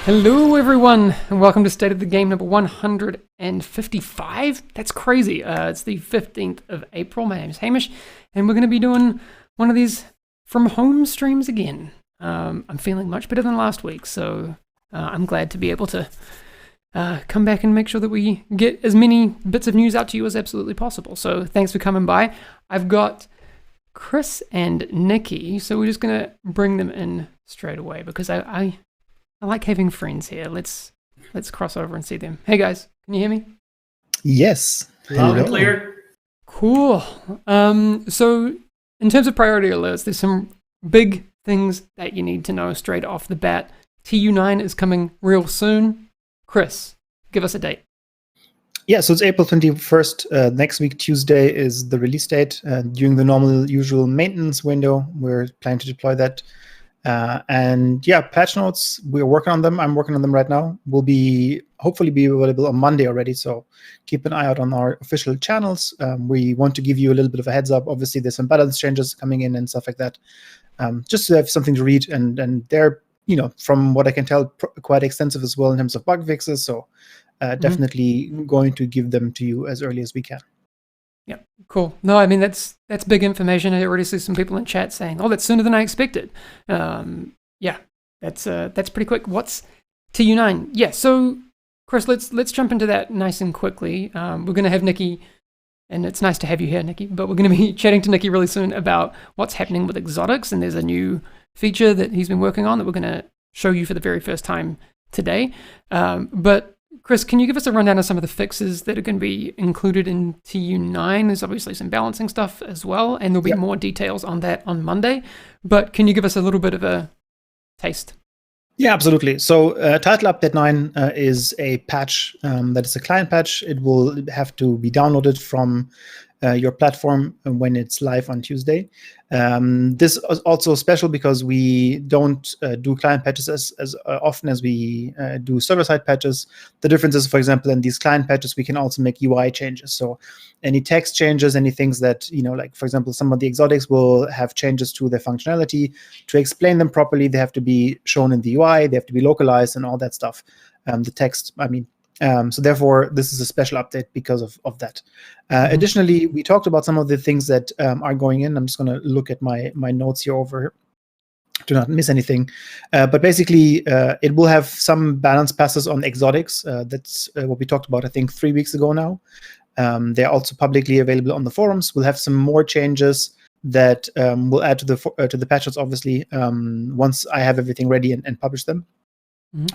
Hello, everyone, and welcome to State of the Game number 155. That's crazy. It's the 15th of April. My name is Hamish, and we're going to be doing one of these from home streams again. I'm feeling much better than last week, so I'm glad to be able to come back and make sure that we get as many bits of news out to you as absolutely possible. So thanks for coming by. I've got Chris and Nikki, so we're just going to bring them in straight away because I like having friends here. Let's cross over and see them. Hey guys, can you hear me? Yes. Loud and clear. Cool. So in terms of priority alerts, there's some big things that you need to know straight off the bat. TU9 is coming real soon. Chris, give us a date. Yeah, so it's April 21st. Next week, Tuesday, is the release date. During the normal, usual maintenance window, we're planning to deploy that. And yeah, patch notes, we're working on them. I'm working on them right now. Will hopefully be available on Monday already. So keep an eye out on our official channels. We want to give you a little bit of a heads up. Obviously, there's some balance changes coming in and stuff like that. Just to have something to read. And they're, from what I can tell, quite extensive as well in terms of bug fixes. So definitely going to give them to you as early as we can. Yeah, cool. No, I mean, that's big information. I already see some people in chat saying, oh, that's sooner than I expected. Yeah, that's pretty quick. What's TU9? Yeah, so Chris, let's jump into that nice and quickly. We're going to have Nikki, and it's nice to have you here, Nikki, but we're going to be chatting to Nikki really soon about what's happening with exotics, and there's a new feature that he's been working on that we're going to show you for the very first time today. But Chris, can you give us a rundown of some of the fixes that are going to be included in TU9? There's obviously some balancing stuff as well, and there'll be more details on that on Monday. But can you give us a little bit of a taste? Yeah, absolutely. So Title Update 9 is a patch that is a client patch. It will have to be downloaded from your platform when it's live on Tuesday. This is also special because we don't do client patches as often as we do server-side patches. The difference is, for example, in these client patches, we can also make UI changes. So any text changes, any things that, like, for example, some of the exotics will have changes to their functionality. To explain them properly, they have to be shown in the UI, they have to be localized and all that stuff. The text, so therefore, this is a special update because of that. Additionally, we talked about some of the things that are going in. I'm just going to look at my notes here over to not miss anything. But basically, it will have some balance passes on exotics. That's what we talked about, I think, 3 weeks ago now. They're also publicly available on the forums. We'll have some more changes that we'll add to the patches, obviously, once I have everything ready and publish them.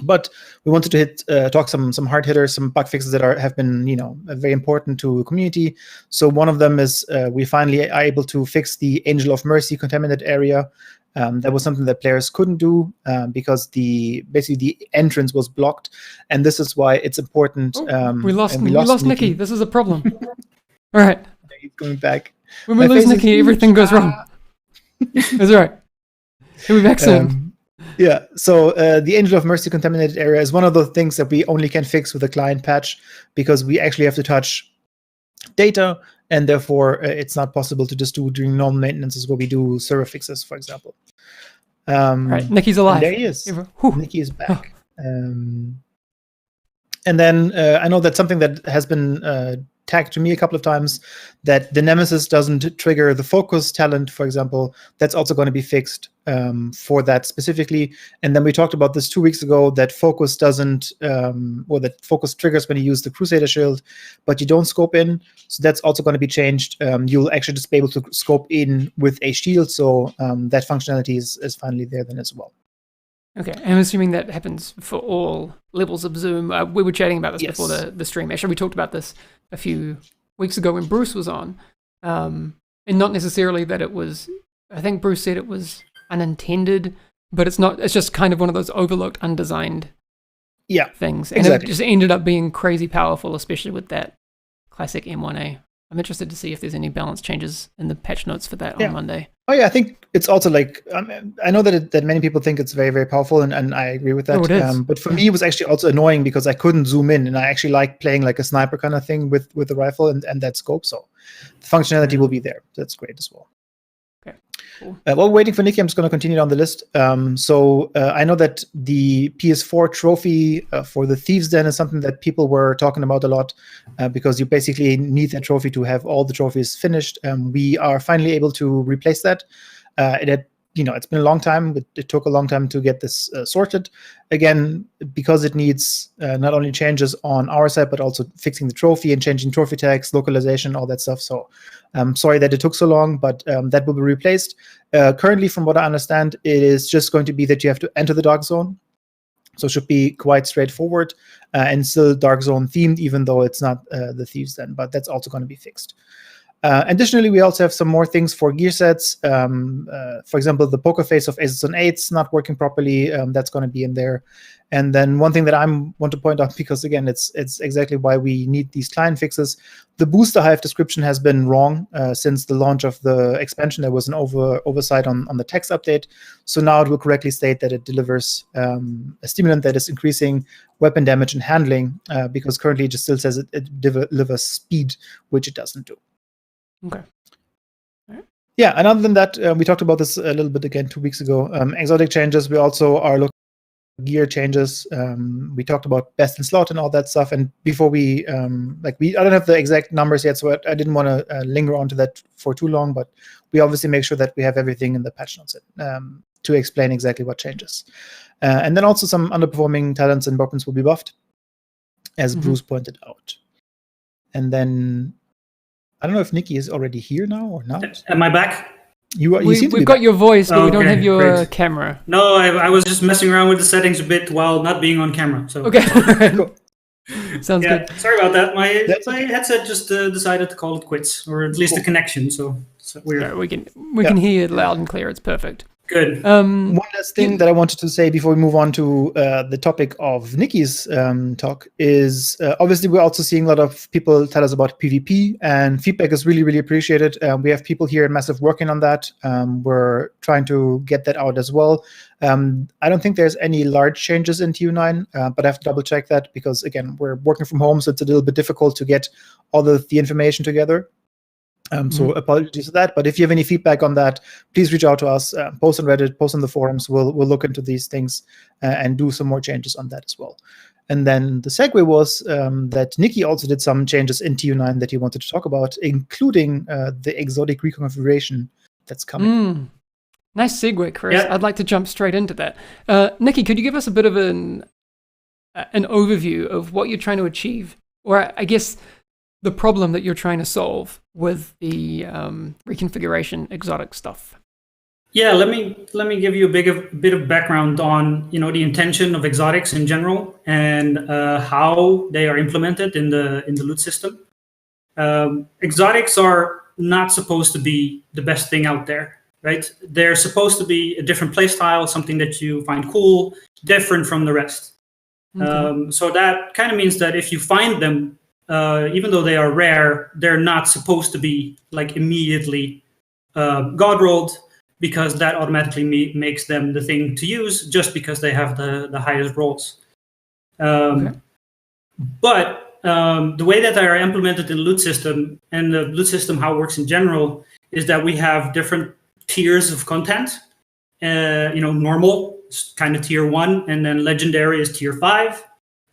But we wanted to talk some hard hitters, some bug fixes that have been very important to the community. So one of them is we finally are able to fix the Angel of Mercy contaminated area. That was something that players couldn't do because basically the entrance was blocked, and this is why it's important. We lost Nikki. This is a problem. All right, he's going back. When we lose Nikki, everything goes wrong. That's all right. He'll be back soon. Yeah, so the Angel of Mercy contaminated area is one of those things that we only can fix with a client patch because we actually have to touch data, and therefore it's not possible to just do during normal maintenance where we do server fixes, for example. Right, Nikki's alive. There he is. Nikki is back. And then I know that's something that has been tagged to me a couple of times, that the Nemesis doesn't trigger the focus talent, for example. That's also going to be fixed for that specifically. And then we talked about this 2 weeks ago, that focus doesn't, or that focus triggers when you use the Crusader shield, but you don't scope in. So that's also going to be changed. You'll actually just be able to scope in with a shield. So that functionality is finally there then as well. Okay, I'm assuming that happens for all levels of Zoom. We were chatting about this before the stream. Actually, we talked about this a few weeks ago when Bruce was on. And not necessarily that it was, I think Bruce said it was unintended, but it's not, it's just kind of one of those overlooked, undesigned things. And exactly. It just ended up being crazy powerful, especially with that classic M1A. I'm interested to see if there's any balance changes in the patch notes for that on Monday. Oh yeah, I think it's also like, I know that many people think it's very, very powerful, and I agree with that. Oh, it is. But for me, it was actually also annoying because I couldn't zoom in, and I actually like playing like a sniper kind of thing with the rifle and that scope. So the functionality will be there. That's great as well. Okay. Cool. While we're waiting for Nikki, I'm just going to continue down the list. I know that the PS4 trophy for the Thieves Den is something that people were talking about a lot because you basically need that trophy to have all the trophies finished. We are finally able to replace that. It's been a long time. It took a long time to get this sorted. Again, because it needs not only changes on our side, but also fixing the trophy and changing trophy tags, localization, all that stuff. So I'm sorry that it took so long, but that will be replaced. Currently, from what I understand, it is just going to be that you have to enter the Dark Zone. So it should be quite straightforward and still Dark Zone themed, even though it's not the Thieves Den, but that's also going to be fixed. Additionally, we also have some more things for gear sets. For example, the poker face of Aces on Eights not working properly. That's going to be in there. And then one thing that I want to point out, because again, it's exactly why we need these client fixes. The booster hive description has been wrong since the launch of the expansion. There was an oversight on the text update. So now it will correctly state that it delivers a stimulant that is increasing weapon damage and handling, because currently it just still says it delivers speed, which it doesn't do. Okay. Yeah, and other than that, we talked about this a little bit again 2 weeks ago. Exotic changes. We also are looking at gear changes. We talked about best in slot and all that stuff. And before I don't have the exact numbers yet, so I didn't want to linger onto that for too long. But we obviously make sure that we have everything in the patch notes to explain exactly what changes. And then also some underperforming talents and weapons will be buffed, as Bruce pointed out. And then I don't know if Nikki is already here now or not. Am I back? We've got your voice, but we don't have your camera. No, I was just messing around with the settings a bit while not being on camera. So okay, cool. Sounds good. Sorry about that. My headset just decided to call it quits, or at least the connection. So it's weird. Yeah, we can hear it loud and clear. It's perfect. Good. One last thing that I wanted to say before we move on to the topic of Nikki's talk is obviously we're also seeing a lot of people tell us about PvP, and feedback is really, really appreciated. We have people here at Massive working on that. We're trying to get that out as well. I don't think there's any large changes in TU9, but I have to double check that because, again, we're working from home, so it's a little bit difficult to get all the information together. So apologies for that. But if you have any feedback on that, please reach out to us, post on Reddit, post on the forums. We'll look into these things and do some more changes on that as well. And then the segue was that Nikki also did some changes in TU9 that he wanted to talk about, including the exotic reconfiguration that's coming. Nice segue, Chris. Yeah. I'd like to jump straight into that. Nikki, could you give us a bit of an overview of what you're trying to achieve? Or I guess the problem that you're trying to solve with the reconfiguration exotic stuff. Yeah, let me give you a bit of background on the intention of exotics in general and how they are implemented in the loot system. Exotics are not supposed to be the best thing out there, right? They're supposed to be a different playstyle, something that you find cool, different from the rest. Okay. So that kind of means that if you find them, even though they are rare, they're not supposed to be like immediately god rolled, because that automatically makes them the thing to use just because they have the highest rolls. Okay. But the way that they are implemented in the loot system and the loot system, how it works in general, is that we have different tiers of content. Normal is kind of tier 1, and then legendary is tier 5,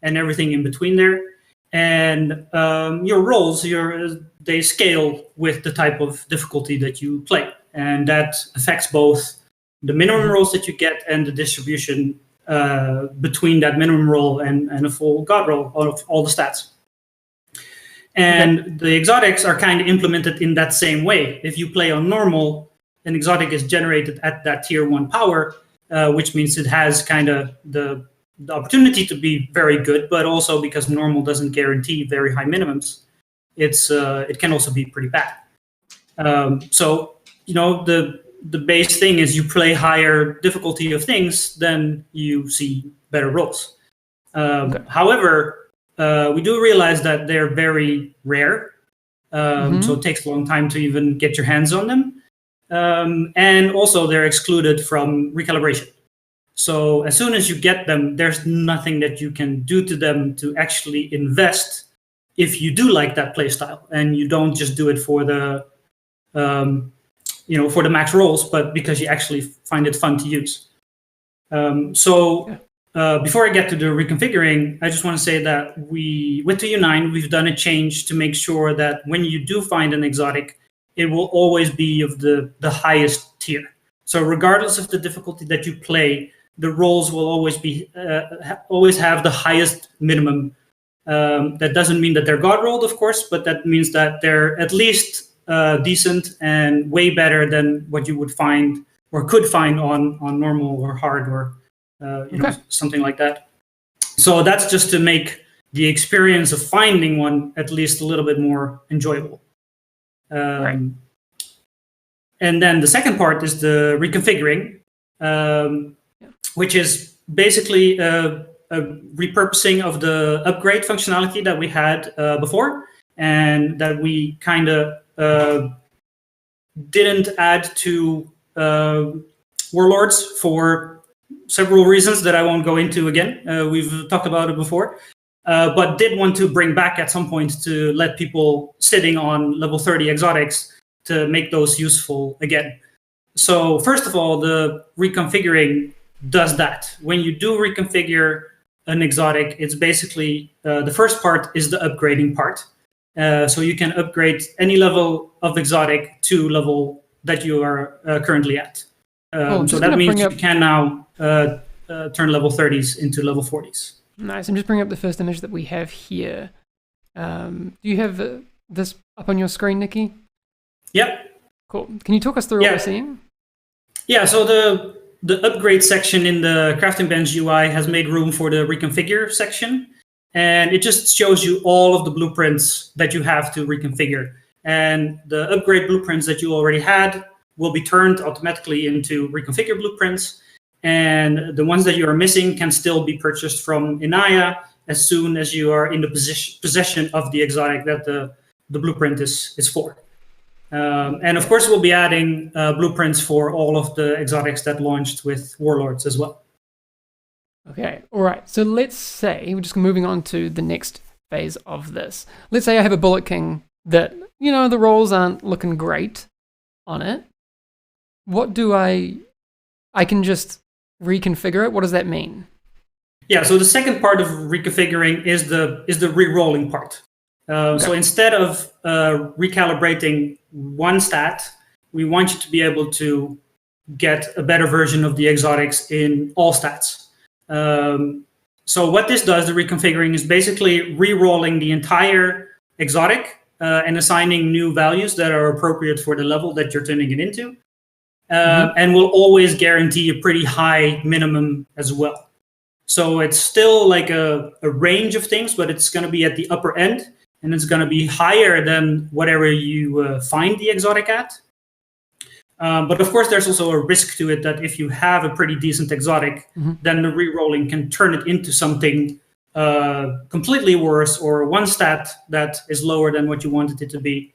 and everything in between there. And your rolls, they scale with the type of difficulty that you play. And that affects both the minimum rolls that you get and the distribution between that minimum roll and a full god roll of all the stats. And the exotics are kind of implemented in that same way. If you play on normal, an exotic is generated at that tier 1 power, which means it has kind of the opportunity to be very good, but also because normal doesn't guarantee very high minimums, it can also be pretty bad. So the base thing is you play higher difficulty of things, then you see better rolls. However, we do realize that they're very rare, so it takes a long time to even get your hands on them, and also they're excluded from recalibration. So as soon as you get them, there's nothing that you can do to them to actually invest if you do like that playstyle, and you don't just do it for the for the max rolls, but because you actually find it fun to use. Before I get to the reconfiguring, I just want to say that with 2U9, we've done a change to make sure that when you do find an exotic, it will always be of the highest tier. So regardless of the difficulty that you play, the rolls will always have the highest minimum. That doesn't mean that they're God rolled, of course, but that means that they're at least decent and way better than what you would find or could find on normal or hard or something like that. So that's just to make the experience of finding one at least a little bit more enjoyable. Right. And then the second part is the reconfiguring, which is basically a repurposing of the upgrade functionality that we had before, and that we kind of didn't add to Warlords for several reasons that I won't go into again. We've talked about it before, but did want to bring back at some point to let people sitting on level 30 exotics to make those useful again. So first of all, the reconfiguring does that. When you do reconfigure an exotic, it's basically the first part is the upgrading part. So you can upgrade any level of exotic to level that you are currently at. So that means you can now turn level 30s into level 40s. Nice. I'm just bringing up the first image that we have here. Do you have this up on your screen, Nikki? Yep. Cool. Can you talk us through what we're seeing? Yeah, so the upgrade section in the crafting bench UI has made room for the reconfigure section. And it just shows you all of the blueprints that you have to reconfigure. And the upgrade blueprints that you already had will be turned automatically into reconfigure blueprints. And the ones that you are missing can still be purchased from Inaya as soon as you are in the possession of the exotic that the blueprint is for. And of course, we'll be adding blueprints for all of the exotics that launched with Warlords as well. Okay, all right. So let's say, we're just moving on to the next phase of this. Let's say I have a Bullet King that, the rolls aren't looking great on it. What do I can just reconfigure it? What does that mean? Yeah, so the second part of reconfiguring is the re-rolling part. So instead of recalibrating one stat, we want you to be able to get a better version of the exotics in all stats. So what this does, the reconfiguring, is basically re-rolling the entire exotic and assigning new values that are appropriate for the level that you're turning it into. And will always guarantee a pretty high minimum as well. So it's still like a range of things, but it's going to be at the upper end, and it's going to be higher than whatever you find the exotic at. But of course, there's also a risk to it that if you have a pretty decent exotic, then the re-rolling can turn it into something completely worse, or one stat that is lower than what you wanted it to be.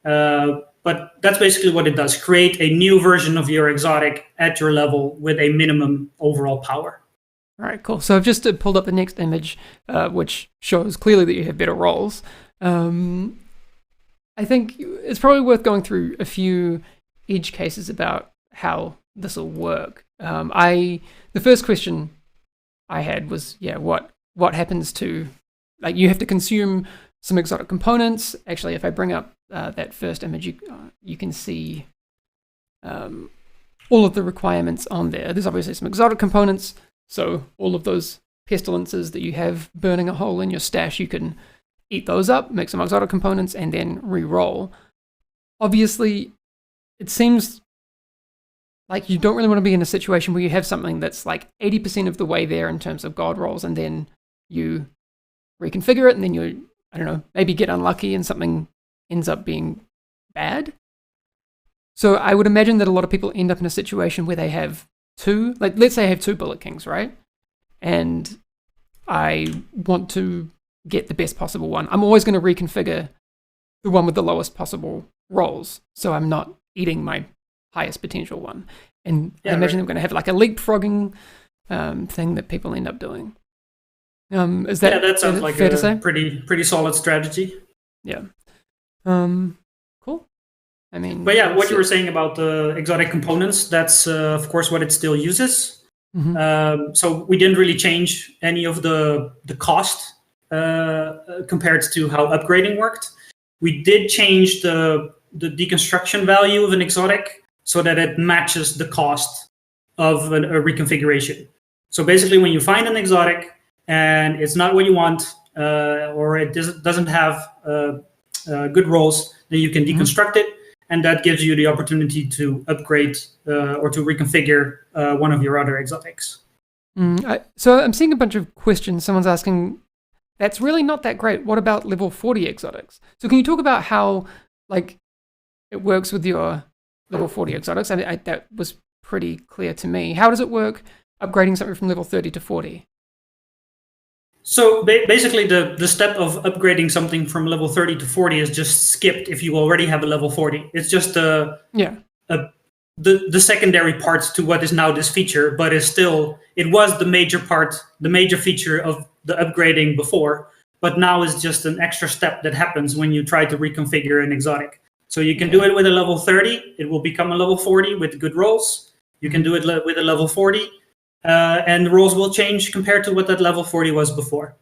But that's basically what it does. Create a new version of your exotic at your level with a minimum overall power. All right, cool. So I've just pulled up the next image, which shows clearly that you have better rolls. I think it's probably worth going through a few edge cases about how this will work. The first question I had was, what happens to, you have to consume some exotic components. Actually, if I bring up that first image, you can see all of the requirements on there. There's obviously some exotic components, so all of those pestilences that you have burning a hole in your stash, you can eat those up, make some exotic components, and then re-roll. Obviously, it seems like you don't really want to be in a situation where you have something that's like 80% of the way there in terms of god rolls, and then you reconfigure it, and then you, maybe get unlucky and something ends up being bad. So I would imagine that a lot of people end up in a situation where they have two, let's say I have two Bullet Kings, right? And I want to get the best possible one. I'm always going to reconfigure the one with the lowest possible rolls, so I'm not eating my highest potential one. And I imagine I'm going to have like a leapfrogging thing that people end up doing. Is that that sounds like fair to say? Pretty solid strategy. Yeah. Cool. I mean, but yeah, what you were saying about the exotic components, that's of course what it still uses. So we didn't really change any of the cost compared to how upgrading worked. We did change the deconstruction value of an exotic so that it matches the cost of a reconfiguration. So basically, when you find an exotic and it's not what you want, or it doesn't have good rolls, then you can deconstruct it, and that gives you the opportunity to upgrade or to reconfigure one of your other exotics. So I'm seeing a bunch of questions. Someone's asking, that's really not that great. What about level 40 exotics? So can you talk about how like it works with your level 40 exotics? That was pretty clear to me. How does it work upgrading something from level 30 to 40? So basically, the step of upgrading something from level 30 to 40 is just skipped if you already have a level 40. It's just the secondary parts to what is now this feature, but it was the major part, the major feature of the upgrading before, but now is just an extra step that happens when you try to reconfigure an exotic. So you can do it with a level 30, it will become a level 40 with good rolls. You can do it with a level 40, and the rolls will change compared to what that level 40 was before.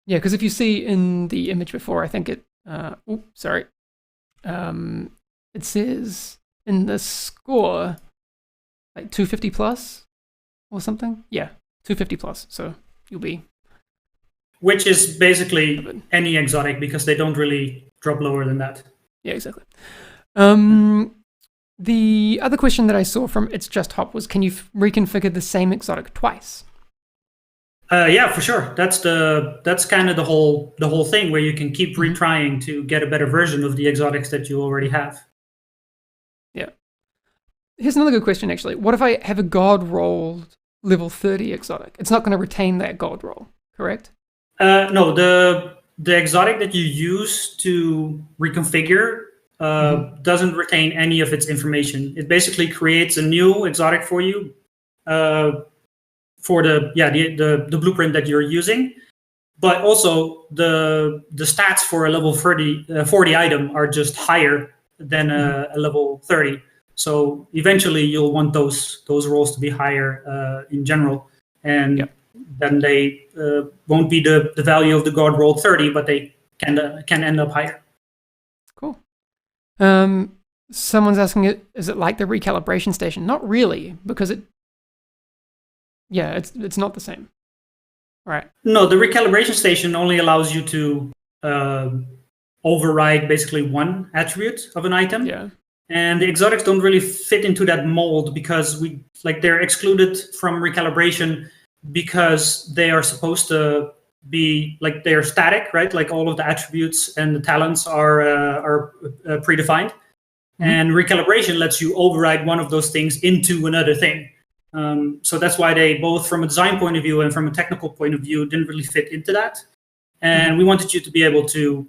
Yeah, because if you see in the image before, I think it, it says in the score, like 250 plus or something. Yeah, 250 plus. So you'll be. Which is basically any exotic because they don't really drop lower than that. Yeah, exactly. The other question that I saw from It's Just Hop was, can you reconfigure the same exotic twice? Yeah, for sure. That's kind of the whole thing where you can keep retrying to get a better version of the exotics that you already have. Yeah. Here's another good question, actually. What if I have a god rolled level 30 exotic? It's not going to retain that god roll, correct? No, the exotic that you use to reconfigure doesn't retain any of its information. It basically creates a new exotic for you for the blueprint that you're using. But also the stats for a level 40 item are just higher than a level 30. So eventually you'll want those rolls to be higher in general, and then they won't be the value of the god rolled 30, but they can end up higher. Cool. Someone's asking, is it like the recalibration station? Not really, because it's not the same. Right. No, the recalibration station only allows you to override basically one attribute of an item. Yeah. And the exotics don't really fit into that mold because they're excluded from recalibration because they are supposed to be like they're static, right? Like all of the attributes and the talents are predefined. And recalibration lets you override one of those things into another thing. So that's why they both from a design point of view and from a technical point of view didn't really fit into that. And we wanted you to be able to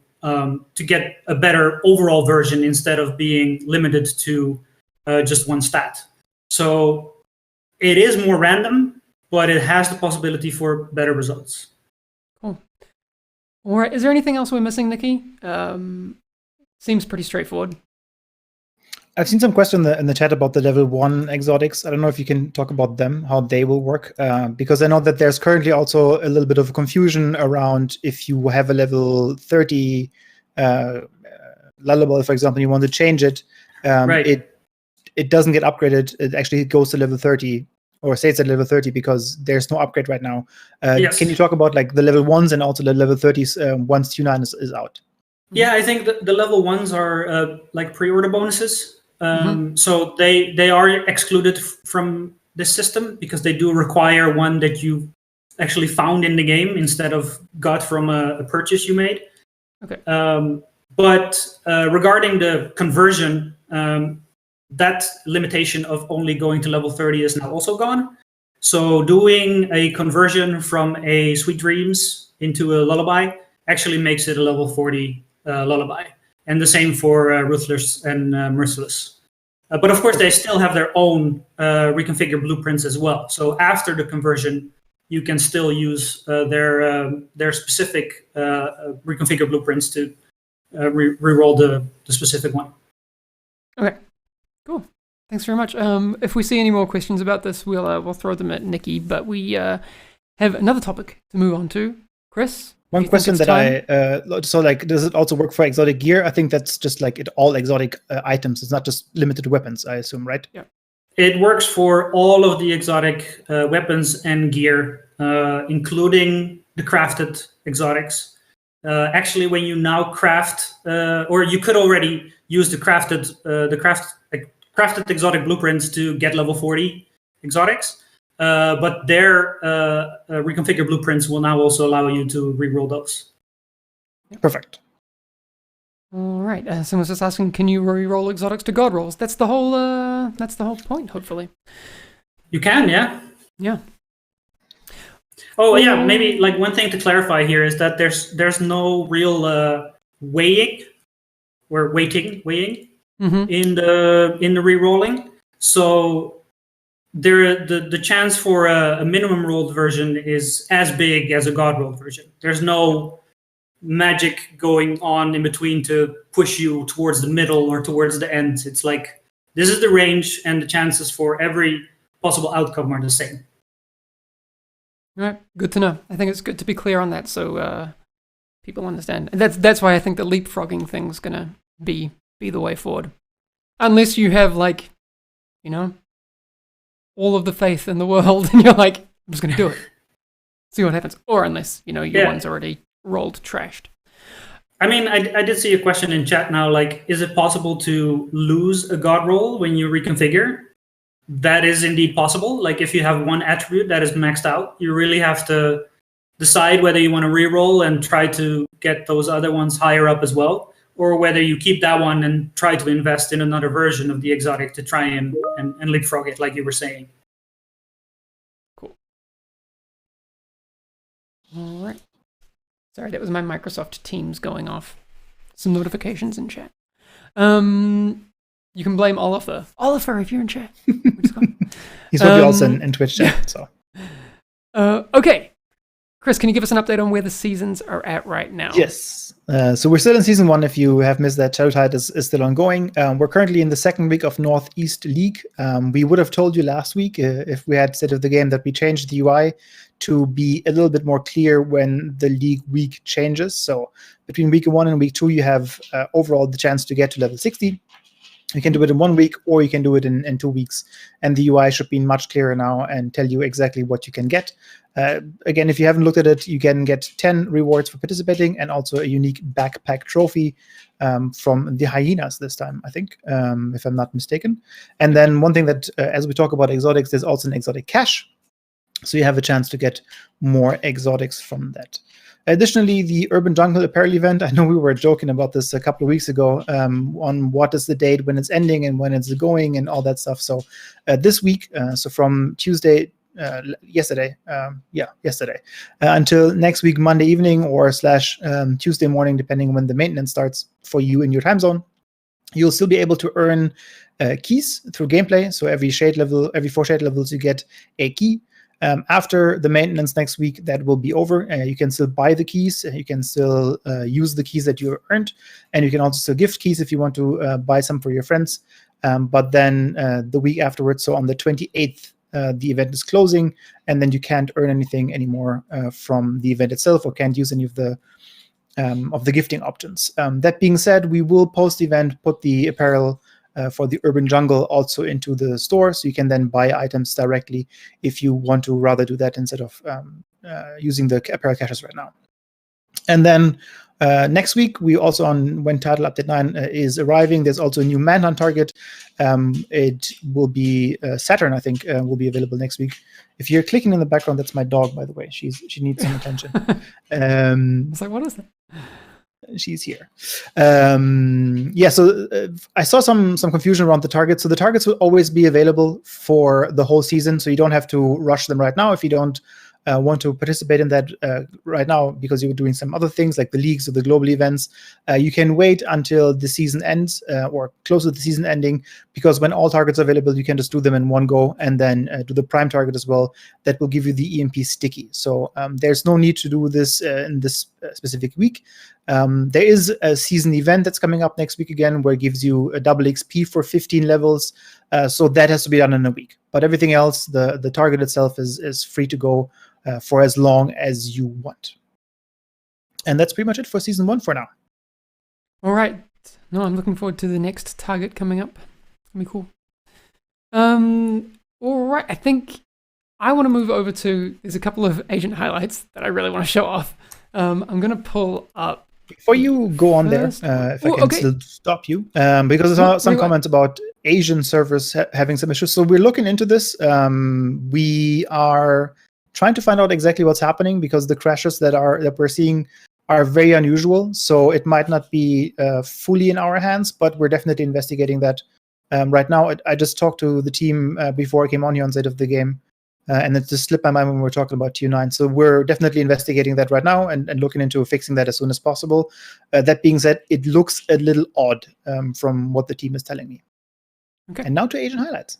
get a better overall version instead of being limited to just one stat. So it is more random, but it has the possibility for better results. Cool. All right. Is there anything else we're missing, Nikki? Seems pretty straightforward. I've seen some questions in the chat about the level 1 exotics. I don't know if you can talk about them, how they will work, because I know that there's currently also a little bit of confusion around if you have a level 30 lullaby, for example, you want to change it, right. It doesn't get upgraded. It actually goes to level 30 or stays at level 30 because there's no upgrade right now. Yes. Can you talk about like the level 1s and also the level 30s once Q9 is out? Yeah, I think the level 1s are like pre-order bonuses. So they are excluded from this system because they do require one that you actually found in the game instead of got from a purchase you made. Okay. But regarding the conversion, that limitation of only going to level 30 is now also gone. So doing a conversion from a Sweet Dreams into a Lullaby actually makes it a level 40 Lullaby. And the same for Ruthless and Merciless. But of course, they still have their own reconfigure blueprints as well. So after the conversion, you can still use their specific reconfigure blueprints to re-roll the specific one. Okay, cool. Thanks very much. If we see any more questions about this, we'll throw them at Nikki. But we have another topic to move on to. Chris, one question that so like, does it also work for exotic gear? I think that's just like all exotic items. It's not just limited to weapons, I assume, right? Yeah. It works for all of the exotic weapons and gear, including the crafted exotics. Actually, when you now craft, or you could already use the crafted exotic blueprints to get level 40 exotics, but their reconfigured blueprints will now also allow you to reroll those. Perfect. All right. Someone's just asking, can you reroll exotics to god rolls? That's the whole. That's the whole point. Hopefully. You can, yeah. Yeah. Oh yeah, maybe like one thing to clarify here is that there's no real weighting Mm-hmm. in the re-rolling. So the chance for a minimum rolled version is as big as a god rolled version. There's no magic going on in between to push you towards the middle or towards the end. It's like this is the range, and the chances for every possible outcome are the same. All right, good to know. I think it's good to be clear on that, so people understand. And that's why I think the leapfrogging thing's gonna be the way forward, unless you have like, you know, all of the faith in the world, and you're like, I'm just gonna do it, see what happens. Or unless your one's already rolled trashed. I mean, I did see a question in chat now, like, is it possible to lose a god roll when you reconfigure? That is indeed possible. Like if you have one attribute that is maxed out, you really have to decide whether you want to reroll and try to get those other ones higher up as well, or whether you keep that one and try to invest in another version of the exotic to try and leapfrog it, like you were saying. Cool. All right. Sorry, that was my Microsoft Teams going off. Some notifications in chat. You can blame Oliver. Oliver, if you're in chat. He's probably also in Twitch chat. So, okay. Chris, can you give us an update on where the seasons are at right now? Yes. So we're still in season 1. If you have missed that, Shadowtide is still ongoing. We're currently in the second week of Northeast League. We would have told you last week, if we had said of the game, that we changed the UI to be a little bit more clear when the league week changes. So between week 1 and week 2, you have overall the chance to get to level 60. You can do it in 1 week, or you can do it in 2 weeks. And the UI should be much clearer now and tell you exactly what you can get. Again, if you haven't looked at it, you can get 10 rewards for participating, and also a unique backpack trophy from the hyenas this time, I think, if I'm not mistaken. And then one thing that, as we talk about exotics, there's also an exotic cache. So you have a chance to get more exotics from that. Additionally, the Urban Jungle Apparel event, I know we were joking about this a couple of weeks ago on what is the date when it's ending and when it's going and all that stuff. So this week, so from Tuesday, yesterday, until next week, Monday evening or / Tuesday morning, depending when the maintenance starts for you in your time zone, you'll still be able to earn keys through gameplay. So every 4 shade levels, you get a key. After the maintenance next week, that will be over. You can still buy the keys. You can still use the keys that you earned. And you can also still gift keys if you want to buy some for your friends. But then the week afterwards, so on the 28th, the event is closing. And then you can't earn anything anymore from the event itself, or can't use any of the gifting options. That being said, we will post-event put the apparel for the Urban Jungle also into the store, so you can then buy items directly if you want to rather do that instead of using the apparel caches right now. And then next week, we also, when Title Update 9 is arriving, there's also a new Manhunt target. It will be Saturn, I think, will be available next week. If you're clicking in the background, that's my dog, by the way. She needs some attention. It's like, what is that? She's here. So I saw some confusion around the targets. So the targets will always be available for the whole season, so you don't have to rush them right now if you don't want to participate in that right now because you're doing some other things like the leagues or the global events, you can wait until the season ends or close to the season ending, because when all targets are available, you can just do them in one go and then do the prime target as well. That will give you the EMP sticky. So there's no need to do this in this specific week. There is a season event that's coming up next week again, where it gives you a double XP for 15 levels. So that has to be done in a week. But everything else, the target itself is free to go for as long as you want. And that's pretty much it for season 1 for now. All right. No, I'm looking forward to the next target coming up. It's gonna be cool. All right. I think I want to move over to, there's a couple of agent highlights that I really want to show off. I'm going to pull up. Before you go on there, if I can still stop you, because I saw some comments about Asian servers having some issues. So we're looking into this. We are trying to find out exactly what's happening, because the crashes that we're seeing are very unusual. So it might not be fully in our hands, but we're definitely investigating that right now. I just talked to the team before I came on here on State of the Game. And it just slipped my mind when we were talking about TU9. So we're definitely investigating that right now and looking into fixing that as soon as possible. That being said, it looks a little odd from what the team is telling me. Okay. And now to agent highlights.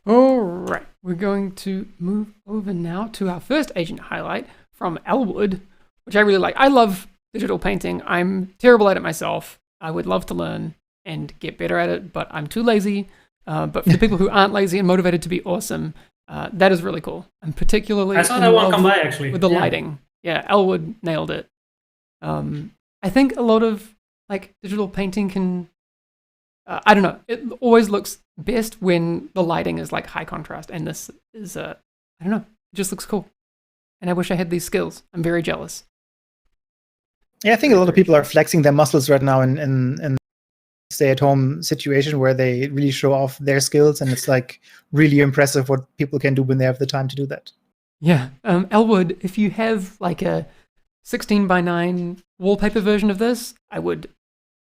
All right. We're going to move over now to our first agent highlight from Elwood, which I really like. I love digital painting. I'm terrible at it myself. I would love to learn and get better at it, but I'm too lazy. But for the people who aren't lazy and motivated to be awesome, that is really cool. And particularly I saw that one come by, actually. With the lighting. Yeah, Elwood nailed it. I think a lot of like digital painting can, I don't know, it always looks best when the lighting is like high contrast. And this is, I don't know, it just looks cool. And I wish I had these skills. I'm very jealous. Yeah, I think a lot of people are flexing their muscles right now in stay-at-home situation where they really show off their skills, and it's like really impressive what people can do when they have the time to do that. Yeah, Elwood, if you have like a 16:9 wallpaper version of this, I would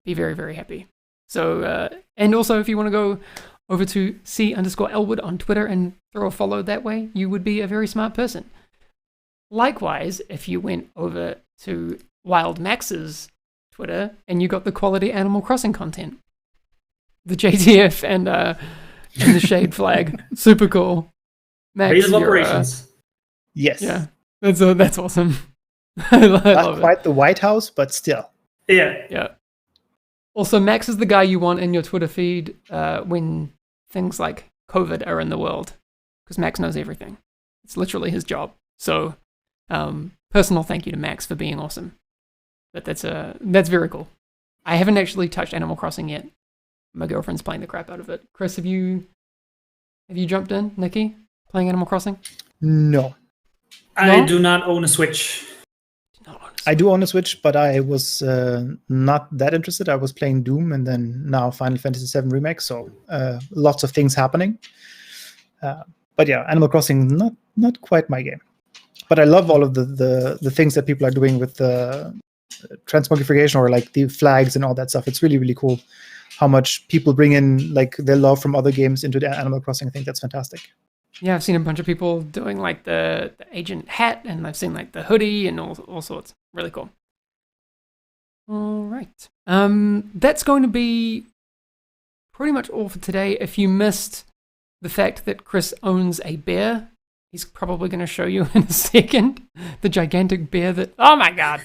be very, very happy. So, and also if you want to go over to C_Elwood on Twitter and throw a follow that way, you would be a very smart person. Likewise, if you went over to Wild Max's Twitter and you got the quality Animal Crossing content, the JTF and the shade flag, super cool. Max, Base of operations. Yes. Yeah, that's awesome. I love Not quite it. the White House, but still. Yeah. Also, Max is the guy you want in your Twitter feed when things like COVID are in the world, because Max knows everything. It's literally his job. So, personal thank you to Max for being awesome. But that's very cool. I haven't actually touched Animal Crossing yet. My girlfriend's playing the crap out of it. Chris, have you jumped in, Nikki, playing Animal Crossing? No. I do not own a Switch. I do own a Switch, but I was not that interested. I was playing Doom and then now Final Fantasy VII Remake, so lots of things happening. But yeah, Animal Crossing, not quite my game. But I love all of the things that people are doing with the transmogrification or like the flags and all that stuff. It's really, really cool how much people bring in like their love from other games into the Animal Crossing. I think that's fantastic. Yeah, I've seen a bunch of people doing like the agent hat, and I've seen like the hoodie and all sorts. Really cool. All right. That's going to be pretty much all for today. If you missed the fact that Chris owns a bear, he's probably going to show you in a second. The gigantic bear that, oh my God.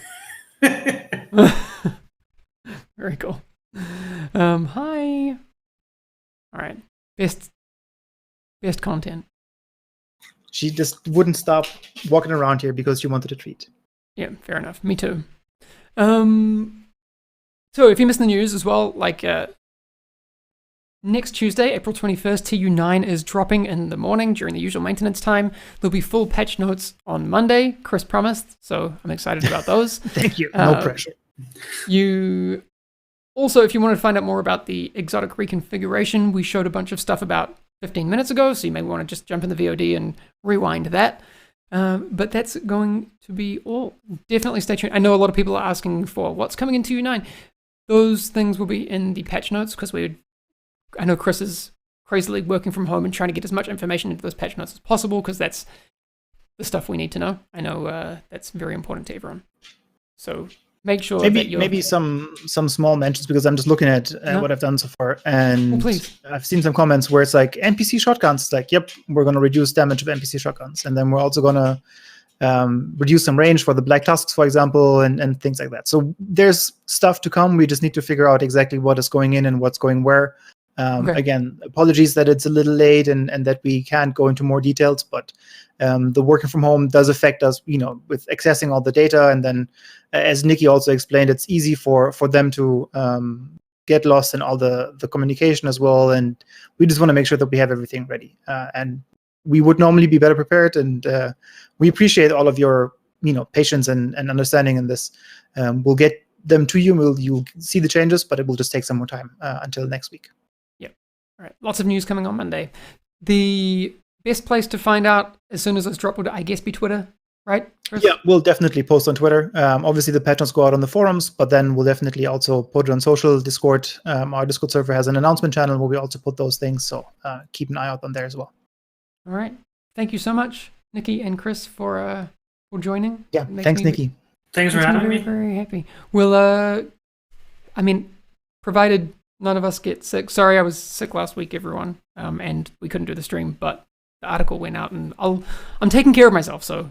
Very cool. Hi. All right. Best content. She just wouldn't stop walking around here because she wanted a treat. Yeah, fair enough. Me too. So if you missed the news as well, like next Tuesday, April 21st, TU9 is dropping in the morning during the usual maintenance time. There'll be full patch notes on Monday, Chris promised, so I'm excited about those. Thank you. No pressure. You also, if you want to find out more about the exotic reconfiguration, we showed a bunch of stuff about 15 minutes ago, so you may want to just jump in the VOD and rewind that. But that's going to be all. Definitely stay tuned. I know a lot of people are asking for what's coming in TU9. Those things will be in the patch notes because I know Chris is crazily working from home and trying to get as much information into those patch notes as possible because that's the stuff we need to know. I know that's very important to everyone. So make sure maybe some small mentions, because I'm just looking at what I've done so far, and I've seen some comments where it's like NPC shotguns. It's like, yep, we're going to reduce damage of NPC shotguns, and then we're also going to reduce some range for the black tusks, for example, and things like that. So there's stuff to come. We just need to figure out exactly what is going in and what's going where. Again, apologies that it's a little late and that we can't go into more details, but the working from home does affect us, with accessing all the data. And then, as Nikki also explained, it's easy for them to get lost in all the communication as well. And we just want to make sure that we have everything ready. And we would normally be better prepared. And we appreciate all of your, patience and understanding in this. We'll get them to you. You'll see the changes, but it will just take some more time until next week. All right, lots of news coming on Monday. The best place to find out as soon as it's dropped would, I guess, be Twitter, right, Chris? Yeah, we'll definitely post on Twitter. Obviously, the patch notes go out on the forums, but then we'll definitely also put it on social, Discord. Our Discord server has an announcement channel where we also put those things, so keep an eye out on there as well. All right. Thank you so much, Nikki and Chris, for joining. Yeah, thanks, Nikki. Thanks for having me. Very happy. We'll, provided none of us get sick. Sorry, I was sick last week, everyone, and we couldn't do the stream, but the article went out, and I'm taking care of myself, so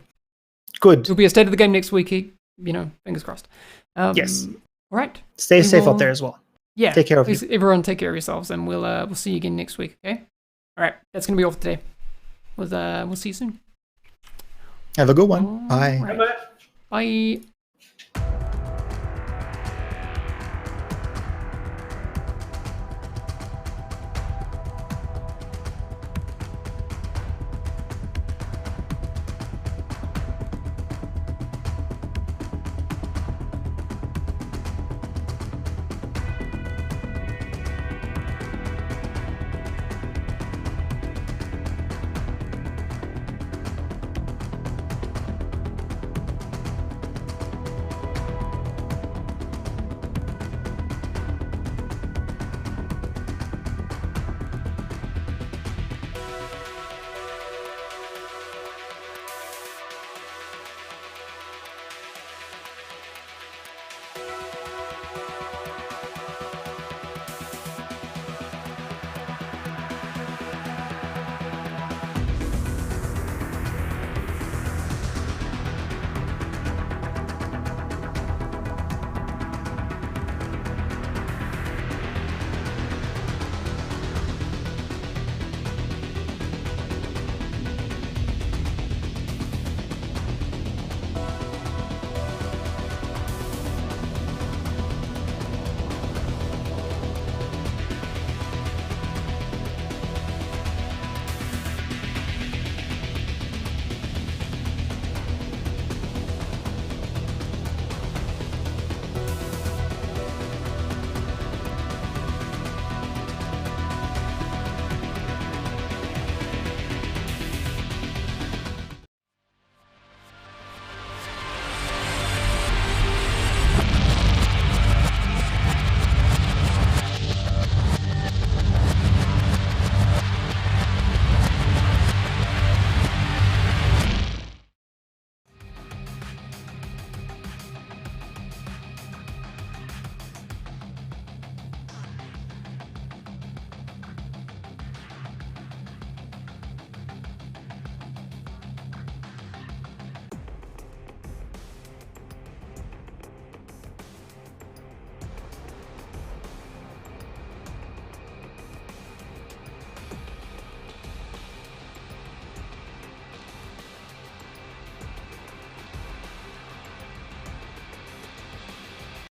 good. It'll be a state of the game next week. Fingers crossed. Yes. All right. Stay safe out there as well. Yeah. Take care of you. Everyone, take care of yourselves, and we'll see you again next week. Okay. All right. That's gonna be all for today. We'll see you soon. Have a good one. Bye. Right. Bye.